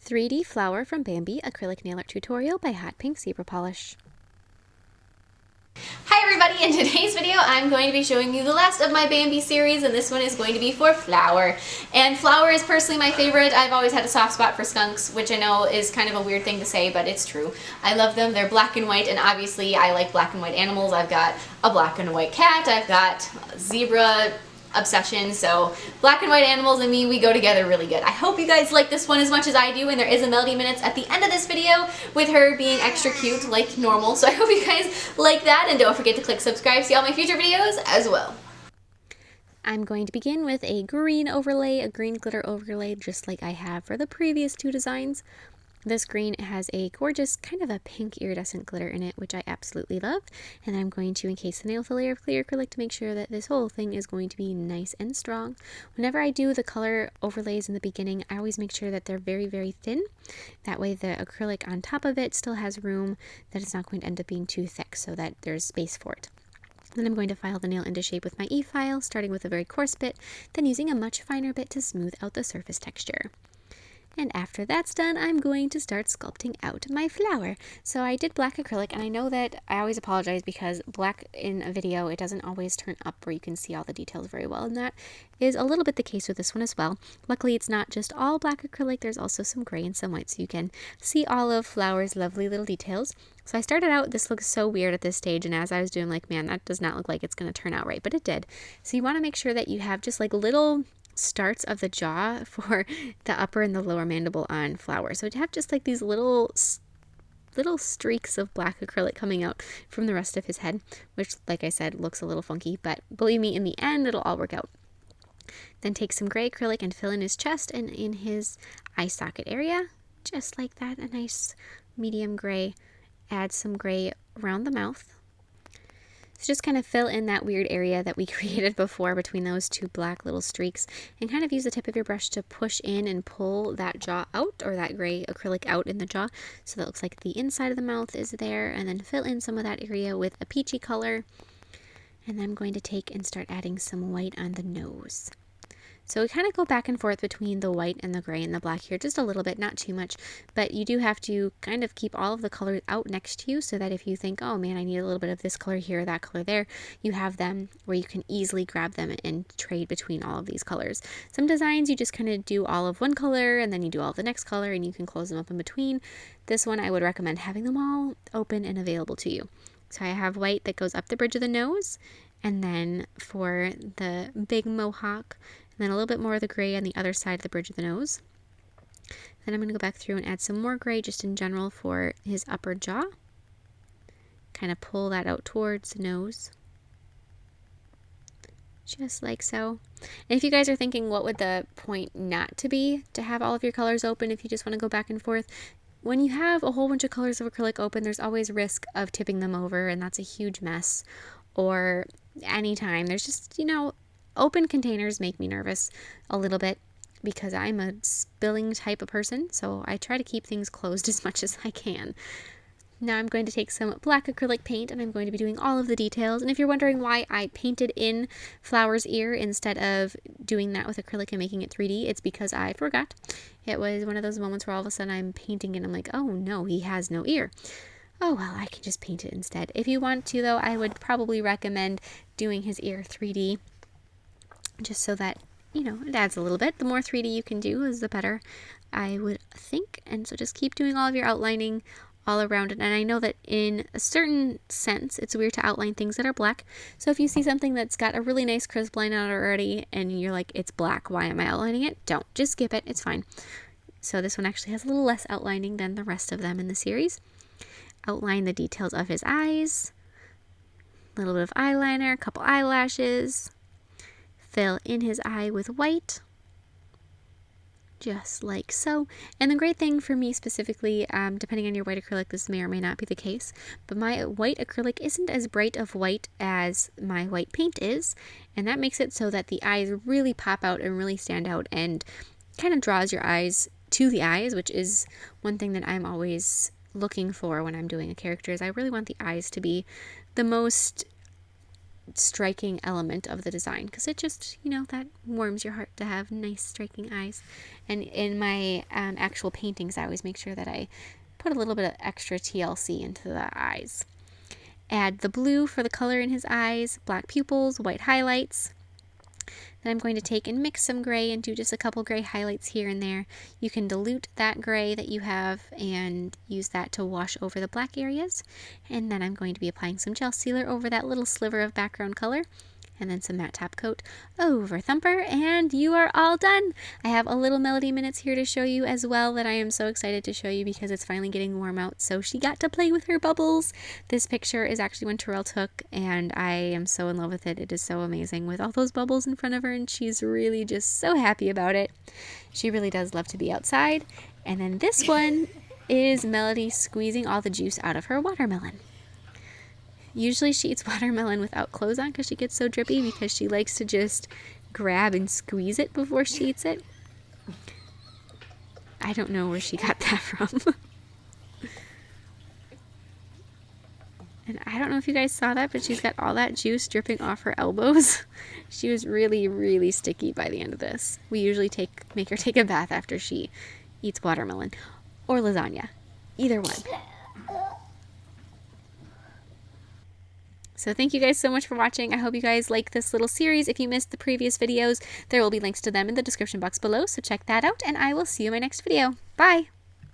3D Flower from Bambi Acrylic Nail Art Tutorial by Hotpinkzebrapolish. Hi everybody, in today's video I'm going to be showing you the last of my Bambi series, and this one is going to be for Flower. And Flower is personally my favorite. I've always had a soft spot for skunks, which I know is kind of a weird thing to say, but it's true. I love them. They're black and white, and obviously I like black and white animals. I've got a black and white cat, I've got zebra obsession, so black and white animals and me, we go together really good. I hope you guys like this one as much as I do, and there is a Melody Minutes at the end of this video with her being extra cute like normal, so I hope you guys like that, and don't forget to click subscribe to see all my future videos as well. I'm going to begin with a green overlay, a green glitter overlay, just like I have for the previous two designs. This green has a gorgeous kind of a pink iridescent glitter in it, which I absolutely love. And I'm going to encase the nail with a layer of clear acrylic to make sure that this whole thing is going to be nice and strong. Whenever I do the color overlays in the beginning, I always make sure that they're very, very thin. That way the acrylic on top of it still has room, that it's not going to end up being too thick, so that there's space for it. Then I'm going to file the nail into shape with my E-file, starting with a very coarse bit, then using a much finer bit to smooth out the surface texture. And after that's done, I'm going to start sculpting out my flower. So I did black acrylic, and I know that I always apologize because black in a video, it doesn't always turn up where you can see all the details very well, and that is a little bit the case with this one as well. Luckily, it's not just all black acrylic, there's also some gray and some white, so you can see all of Flower's lovely little details. So I started out, this looks so weird at this stage, and as I was doing, like, man, that does not look like it's going to turn out right, but it did. So you want to make sure that you have just like little starts of the jaw for the upper and the lower mandible on Flower. So to have just like these little streaks of black acrylic coming out from the rest of his head, which, like I said, looks a little funky, but believe me, in the end, it'll all work out. Then take some gray acrylic and fill in his chest and in his eye socket area, just like that, a nice medium gray. Add some gray around the mouth. So just kind of fill in that weird area that we created before between those two black little streaks, and kind of use the tip of your brush to push in and pull that jaw out, or that gray acrylic out in the jaw, so that looks like the inside of the mouth is there, and then fill in some of that area with a peachy color. And then I'm going to take and start adding some white on the nose. So we kind of go back and forth between the white and the gray and the black here, just a little bit, not too much, but you do have to kind of keep all of the colors out next to you so that if you think, oh man, I need a little bit of this color here, that color there, you have them where you can easily grab them and trade between all of these colors. Some designs you just kind of do all of one color and then you do all of the next color and you can close them up in between. This one I would recommend having them all open and available to you. So I have white that goes up the bridge of the nose, and then for the big mohawk, and then a little bit more of the gray on the other side of the bridge of the nose. Then I'm going to go back through and add some more gray just in general for his upper jaw. Kind of pull that out towards the nose. Just like so. And if you guys are thinking what would the point not to be to have all of your colors open if you just want to go back and forth, when you have a whole bunch of colors of acrylic open, there's always risk of tipping them over, and that's a huge mess. Or anytime, there's just, open containers make me nervous a little bit because I'm a spilling type of person, so I try to keep things closed as much as I can. Now I'm going to take some black acrylic paint, and I'm going to be doing all of the details. And if you're wondering why I painted in Flower's ear instead of doing that with acrylic and making it 3D, it's because I forgot. It was one of those moments where all of a sudden I'm painting and I'm like, oh no, he has no ear. Oh well, I can just paint it instead. If you want to, though, I would probably recommend doing his ear 3D, just so that, it adds a little bit. The more 3D you can do is the better, I would think. And so just keep doing all of your outlining all around it. And I know that in a certain sense, it's weird to outline things that are black. So if you see something that's got a really nice crisp line on it already, and you're like, it's black, why am I outlining it? Don't. Just skip it. It's fine. So this one actually has a little less outlining than the rest of them in the series. Outline the details of his eyes, a little bit of eyeliner, a couple eyelashes, fill in his eye with white, just like so. And the great thing for me specifically, depending on your white acrylic, this may or may not be the case, but my white acrylic isn't as bright of white as my white paint is, and that makes it so that the eyes really pop out and really stand out and kind of draws your eyes to the eyes, which is one thing that I'm always looking for when I'm doing a character, is I really want the eyes to be the most striking element of the design, because it just, you know, that warms your heart to have nice striking eyes. And in my actual paintings, I always make sure that I put a little bit of extra TLC into the eyes. Add the blue for the color in his eyes, black pupils, white highlights. Then I'm going to take and mix some gray and do just a couple gray highlights here and there. You can dilute that gray that you have and use that to wash over the black areas. And then I'm going to be applying some gel sealer over that little sliver of background color, and then some matte top coat over Thumper, and you are all done. I have a little Melody Minutes here to show you as well that I am so excited to show you because it's finally getting warm out, so she got to play with her bubbles. This picture is actually one Terrell took, and I am so in love with it. It is so amazing with all those bubbles in front of her, and she's really just so happy about it. She really does love to be outside. And then this one is Melody squeezing all the juice out of her watermelon. Usually she eats watermelon without clothes on because she gets so drippy, because she likes to just grab and squeeze it before she eats it. I don't know where she got that from. And I don't know if you guys saw that, but she's got all that juice dripping off her elbows. She was really, really sticky by the end of this. We usually make her take a bath after she eats watermelon or lasagna. Either one. So thank you guys so much for watching. I hope you guys like this little series. If you missed the previous videos, there will be links to them in the description box below, so check that out, and I will see you in my next video. Bye!